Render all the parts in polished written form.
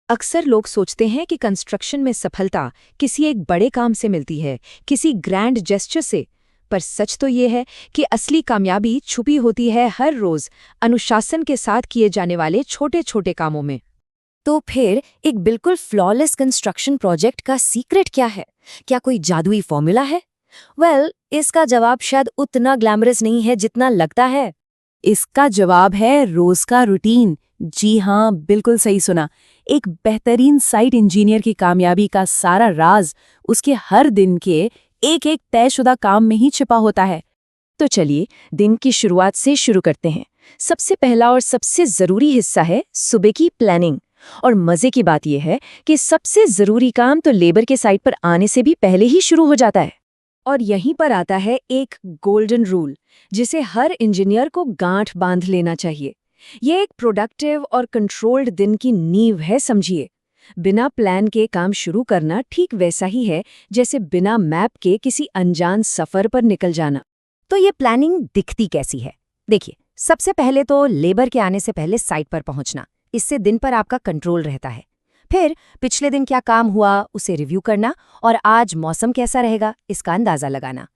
अक्सर लोग सोचते हैं कि कंस्ट्रक्शन में सफलता किसी एक बड़े काम से मिलती है, किसी ग्रैंड जेस्चर से। पर सच तो ये है कि असली कामयाबी छुपी होती है हर रोज अनुशासन के साथ किए जाने वाले छोटे छोटे कामों में। तो फिर एक बिल्कुल फ्लॉलेस कंस्ट्रक्शन प्रोजेक्ट का सीक्रेट क्या है? क्या कोई जादुई फॉर्मूला है? इसका जवाब शायद उतना ग्लैमरस नहीं है जितना लगता है। इसका जवाब है रोज का रूटीन। जी हाँ, बिल्कुल सही सुना। एक बेहतरीन साइट इंजीनियर की कामयाबी का सारा राज उसके हर दिन के एक एक तयशुदा काम में ही छिपा होता है। तो चलिए दिन की शुरुआत से शुरू करते हैं। सबसे पहला और सबसे जरूरी हिस्सा है सुबह की प्लानिंग। और मजे की बात यह है कि सबसे जरूरी काम तो लेबर के साइट पर आने से भी पहले ही शुरू हो जाता है। और यहीं पर आता है एक गोल्डन रूल, जिसे हर इंजीनियर को गांठ बांध लेना चाहिए। ये एक प्रोडक्टिव और कंट्रोल्ड दिन की नींव है, समझिए। बिना प्लान के काम शुरू करना ठीक वैसा ही है जैसे बिना मैप के किसी अनजान सफर पर निकल जाना। तो ये प्लानिंग दिखती कैसी है? देखिए, सबसे पहले तो लेबर के आने से पहले साइट पर पहुंचना। इससे दिन पर आपका कंट्रोल रहता है। फिर पिछले दिन क्या काम हुआ उसे रिव्यू करना और आज मौसम कैसा रहेगा इसका अंदाजा लगाना।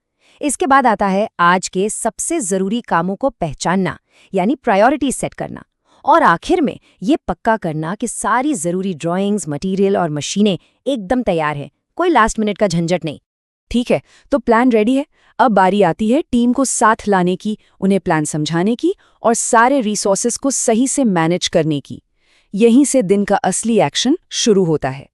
इसके बाद आता है आज के सबसे जरूरी कामों को पहचानना, यानी प्रायोरिटी सेट करना। और आखिर में ये पक्का करना कि सारी जरूरी ड्राइंग्स, मटेरियल और मशीनें एकदम तैयार हैं, कोई लास्ट मिनट का झंझट नहीं। ठीक है, तो प्लान रेडी है। अब बारी आती है टीम को साथ लाने की, उन्हें प्लान समझाने की और सारे रिसोर्सेज को सही से मैनेज करने की। यहीं से दिन का असली एक्शन शुरू होता है।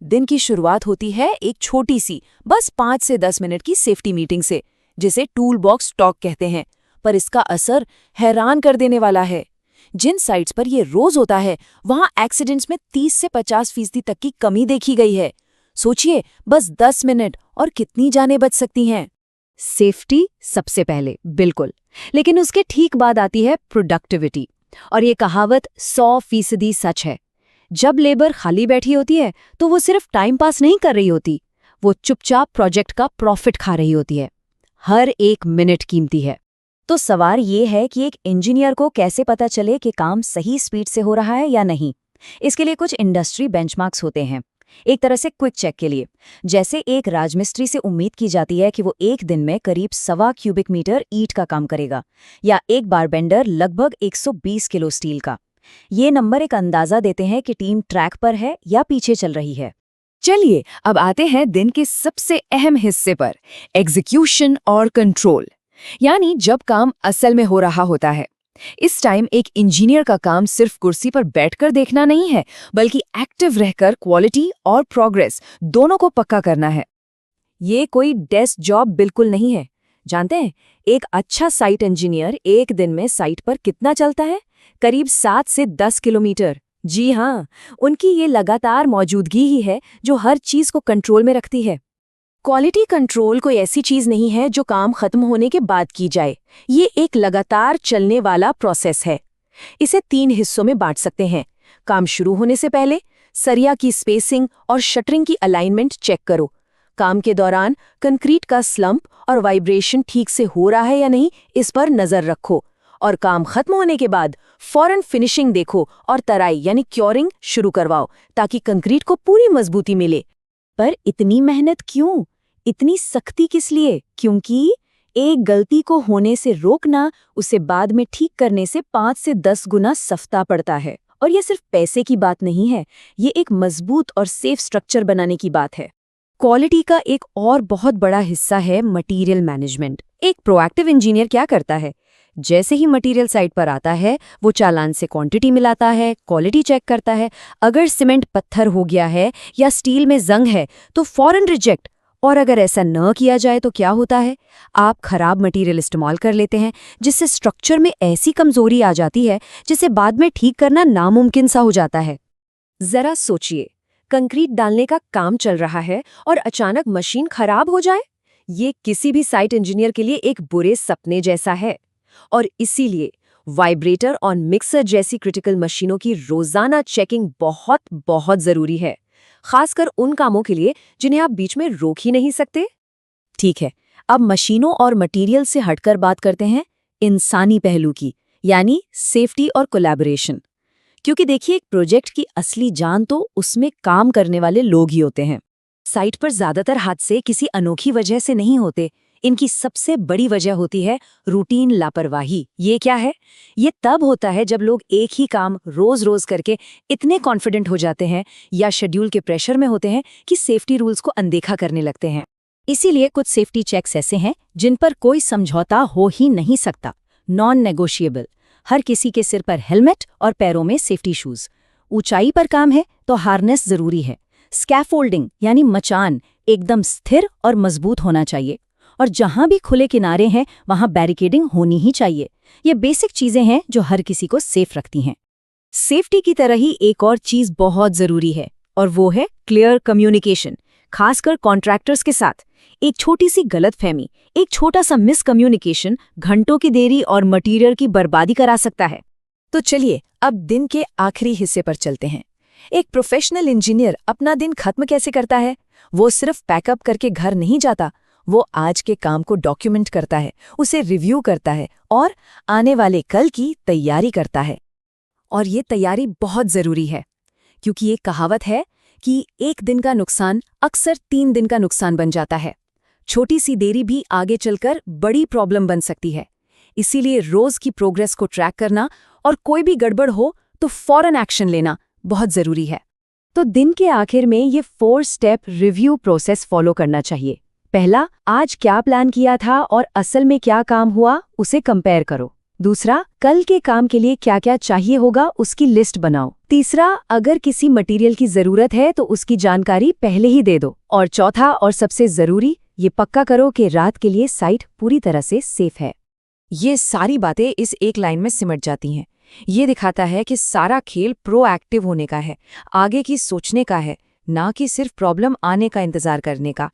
दिन की शुरुआत होती है एक छोटी सी, बस 5 से 10 मिनट की सेफ्टी मीटिंग से, जिसे टूल बॉक्स टॉक कहते हैं। पर इसका असर हैरान कर देने वाला है। जिन साइट्स पर ये रोज होता है, वहां एक्सीडेंट्स में 30 से 50% तक की कमी देखी गई है। सोचिए, बस 10 मिनट और कितनी जानें बच सकती हैं। सेफ्टी सबसे पहले, बिल्कुल। लेकिन उसके ठीक बाद आती है प्रोडक्टिविटी। और ये कहावत 100% सच है। जब लेबर खाली बैठी होती है तो वो सिर्फ टाइम पास नहीं कर रही होती, वो चुपचाप प्रोजेक्ट का प्रॉफिट खा रही होती है। हर एक मिनट कीमती है। तो सवाल ये है कि एक इंजीनियर को कैसे पता चले कि काम सही स्पीड से हो रहा है या नहीं। इसके लिए कुछ इंडस्ट्री बेंचमार्क्स होते हैं, एक तरह से क्विक चेक के लिए। जैसे एक राजमिस्त्री से उम्मीद की जाती है कि वो एक दिन में करीब 1.25 क्यूबिक मीटर ईंट का काम करेगा, या एक बारबेंडर लगभग 120 किलो स्टील का। ये नंबर एक अंदाजा देते हैं कि टीम ट्रैक पर है या पीछे चल रही है। चलिए अब आते हैं दिन के सबसे अहम हिस्से पर, एग्जीक्यूशन और कंट्रोल, यानी जब काम असल में हो रहा होता है। इस टाइम एक इंजीनियर का काम सिर्फ कुर्सी पर बैठकर देखना नहीं है, बल्कि एक्टिव रहकर क्वालिटी और प्रोग्रेस दोनों को पक्का करना है। ये कोई डेस्क जॉब बिल्कुल नहीं है। जानते हैं, एक अच्छा साइट इंजीनियर एक दिन में साइट पर कितना चलता है? करीब 7 से 10 किलोमीटर। जी हाँ, उनकी ये लगातार मौजूदगी ही है जो हर चीज को कंट्रोल में रखती है। क्वालिटी कंट्रोल कोई ऐसी चीज नहीं है जो काम खत्म होने के बाद की जाए। ये एक लगातार चलने वाला प्रोसेस है। इसे 3 हिस्सों में बांट सकते हैं। काम शुरू होने से पहले सरिया की स्पेसिंग और शटरिंग की अलाइनमेंट चेक करो। काम के दौरान कंक्रीट का स्लंप और वाइब्रेशन ठीक से हो रहा है या नहीं, इस पर नजर रखो। और काम खत्म होने के बाद फौरन फिनिशिंग देखो और तराई यानी क्योरिंग शुरू करवाओ, ताकि कंक्रीट को पूरी मजबूती मिले। पर इतनी मेहनत क्यों? इतनी सख्ती किस लिए? क्योंकि एक गलती को होने से रोकना उसे बाद में ठीक करने से 5 से 10 गुना सस्ता पड़ता है। और ये सिर्फ पैसे की बात नहीं है, ये एक मजबूत और सेफ स्ट्रक्चर बनाने की बात है। क्वालिटी का एक और बहुत बड़ा हिस्सा है मटेरियल मैनेजमेंट। एक प्रोएक्टिव इंजीनियर क्या करता है? जैसे ही मटेरियल साइट पर आता है, वो चालान से क्वांटिटी मिलाता है, क्वालिटी चेक करता है। अगर सीमेंट पत्थर हो गया है या स्टील में जंग है तो फौरन रिजेक्ट। और अगर ऐसा न किया जाए तो क्या होता है? आप खराब मटेरियल इस्तेमाल कर लेते हैं, जिससे स्ट्रक्चर में ऐसी कमजोरी आ जाती है जिसे बाद में ठीक करना नामुमकिन सा हो जाता है। जरा सोचिए, कंक्रीट डालने का काम चल रहा है और अचानक मशीन खराब हो जाए। ये किसी भी साइट इंजीनियर के लिए एक बुरे सपने जैसा है। और इसीलिए वाइब्रेटर और मिक्सर जैसी क्रिटिकल मशीनों की रोजाना चेकिंग बहुत बहुत जरूरी है, खासकर उन कामों के लिए जिन्हें आप बीच में रोक ही नहीं सकते। ठीक है, अब मशीनों और मटेरियल से हटकर बात करते हैं इंसानी पहलू की, यानी सेफ्टी और कोलैबोरेशन। क्योंकि देखिए एक प्रोजेक्ट की असली जान तो उसमें काम करने वाले लोग ही होते हैं। साइट पर ज्यादातर हादसे किसी अनोखी वजह से नहीं होते। इनकी सबसे बड़ी वजह होती है रूटीन लापरवाही। ये क्या है? ये तब होता है जब लोग एक ही काम रोज रोज करके इतने कॉन्फिडेंट हो जाते हैं या शेड्यूल के प्रेशर में होते हैं कि सेफ्टी रूल्स को अनदेखा करने लगते हैं। इसीलिए कुछ सेफ्टी चेक्स ऐसे हैं जिन पर कोई समझौता हो ही नहीं सकता। Non negotiable. हर किसी के सिर पर हेलमेट और पैरों में सेफ्टी शूज। ऊंचाई पर काम है तो हार्नेस जरूरी है। स्कैफोल्डिंग यानी मचान एकदम स्थिर और मजबूत होना चाहिए। और जहां भी खुले किनारे हैं वहां बैरिकेडिंग होनी ही चाहिए। ये बेसिक चीजें हैं जो हर किसी को सेफ रखती हैं। सेफ्टी की तरह ही एक और चीज बहुत जरूरी है और वो है क्लियर कम्युनिकेशन, खासकर कॉन्ट्रैक्टर्स के साथ। एक छोटी सी गलतफहमी, एक छोटा सा मिसकम्युनिकेशन घंटों की देरी और मटीरियल की बर्बादी करा सकता है। तो चलिए अब दिन के आखिरी हिस्से पर चलते हैं। एक प्रोफेशनल इंजीनियर अपना दिन खत्म कैसे करता है? वो सिर्फ पैकअप करके घर नहीं जाता, वो आज के काम को डॉक्यूमेंट करता है, उसे रिव्यू करता है और आने वाले कल की तैयारी करता है। और ये तैयारी बहुत जरूरी है, क्योंकि ये कहावत है कि एक दिन का नुकसान अक्सर 3 दिन का नुकसान बन जाता है। छोटी सी देरी भी आगे चलकर बड़ी प्रॉब्लम बन सकती है। इसीलिए रोज की प्रोग्रेस को ट्रैक करना और कोई भी गड़बड़ हो तो फौरन एक्शन लेना बहुत जरूरी है। तो दिन के आखिर में ये 4 स्टेप रिव्यू प्रोसेस फॉलो करना चाहिए। पहला, आज क्या प्लान किया था और असल में क्या काम हुआ, उसे कंपेयर करो। दूसरा, कल के काम के लिए क्या क्या चाहिए होगा उसकी लिस्ट बनाओ। तीसरा, अगर किसी मटेरियल की जरूरत है तो उसकी जानकारी पहले ही दे दो। और चौथा और सबसे जरूरी, ये पक्का करो कि रात के लिए साइट पूरी तरह से सेफ है। ये सारी बातें इस एक लाइन में सिमट जाती हैं। ये दिखाता है कि सारा खेल प्रोएक्टिव होने का है, आगे की सोचने का है, ना कि सिर्फ प्रॉब्लम आने का इंतजार करने का।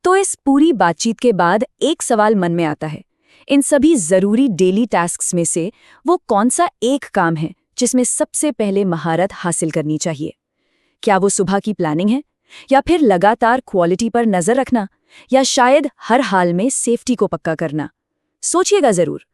तो इस पूरी बातचीत के बाद एक सवाल मन में आता है, इन सभी जरूरी डेली टास्क्स में से वो कौन सा एक काम है जिसमें सबसे पहले महारत हासिल करनी चाहिए? क्या वो सुबह की प्लानिंग है, या फिर लगातार क्वालिटी पर नजर रखना, या शायद हर हाल में सेफ्टी को पक्का करना? सोचिएगा जरूर।